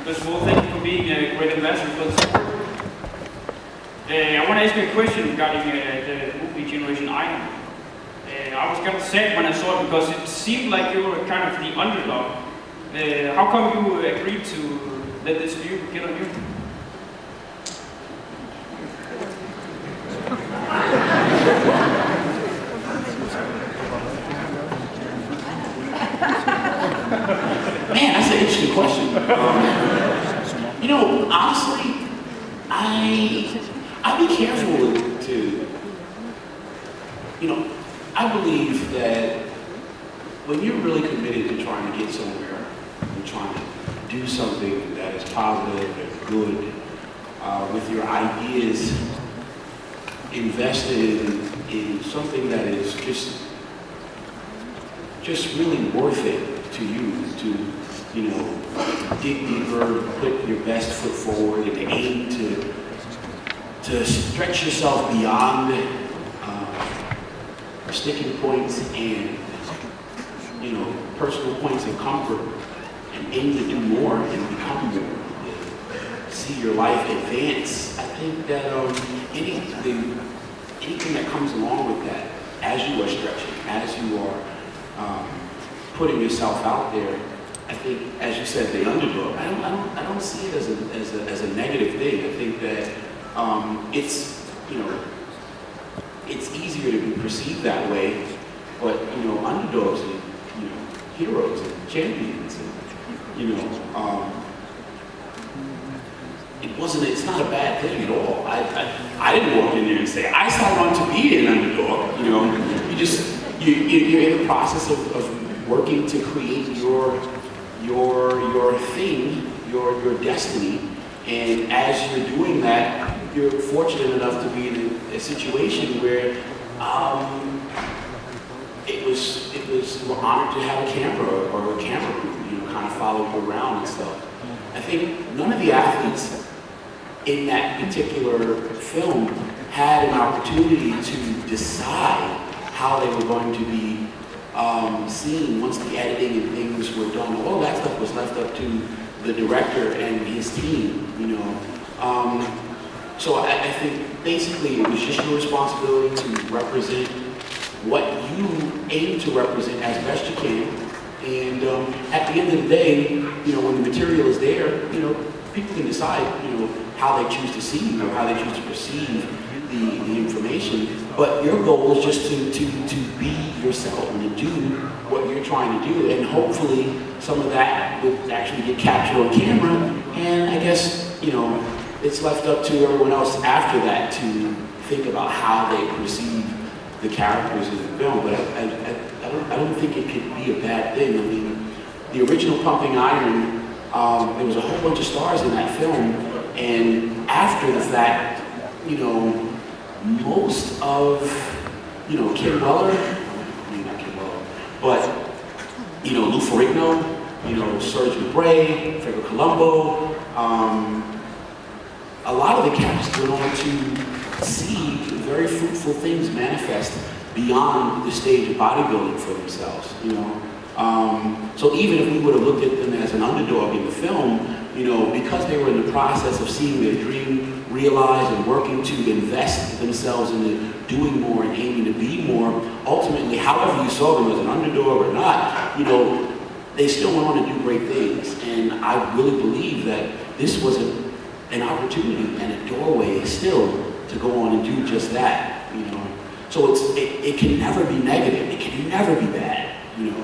First of all, thank you for being a great ambassador for the sport. I want to ask you a question regarding the movie Generation Iron. I was kind of sad when I saw it because it seemed like you were kind of the underdog. How come you agreed to let this view get on you? Man, that's an interesting question. You know, honestly, I'd be careful to, you know, I believe that when you're really committed to trying to get somewhere, and trying to do something that is positive and good, with your ideas invested in something that is just really worth it to you, to, you know, dig deeper, put your best foot forward, and aim to stretch yourself beyond sticking points and, you know, personal points of comfort, and aim to do more and become more, and see your life advance. I think that anything that comes along with that, as you are stretching, as you are putting yourself out there, I think, as you said, the underdog, I don't see it as a negative thing. I think that it's, you know, it's easier to be perceived that way, but, you know, underdogs and, you know, heroes and champions, and, you know, it's not a bad thing at all. I didn't walk in there and say, I signed on to be an underdog. You know, you're in the process of working to create your thing, your destiny, and as you're doing that, you're fortunate enough to be in a situation where we're honored to have a camera or a camera crew, you know, kind of follow you around and stuff. I think none of the athletes in that particular film had an opportunity to decide how they were going to be seen once the editing and things were done. All that stuff was left up to the director and his team, you know. So I think basically it was just your responsibility to represent what you aim to represent as best you can. And at the end of the day, you know, when the material is there, you know, people can decide, you know, how they choose to see you or how they choose to perceive the information. But your goal is just to be yourself and to do what you're trying to do. And hopefully some of that would actually get captured on camera. And I guess, you know, it's left up to everyone else after that to think about how they perceive the characters in the film. But I don't think it could be a bad thing. I mean, the original Pumping Iron, there was a whole bunch of stars in that film, and after the fact, you know, most of, you know, Kim Weller, I mean, not Kim Weller, but, you know, Lou Ferrigno, you know, Serge LeBray, Frederick Colombo, a lot of the cast went on to see very fruitful things manifest beyond the stage of bodybuilding for themselves, you know. So even if we would have looked at them as an underdog in the film, you know, because they were in the process of seeing their dream realized and working to invest themselves into doing more and aiming to be more, ultimately, however you saw them as an underdog or not, you know, they still went on to do great things. And I really believe that this was an opportunity and a doorway still to go on and do just that, you know. So it can never be negative, it can never be bad, you know.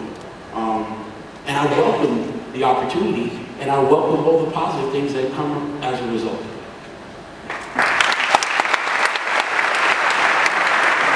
And I welcome the opportunity, and I welcome all the positive things that come as a result.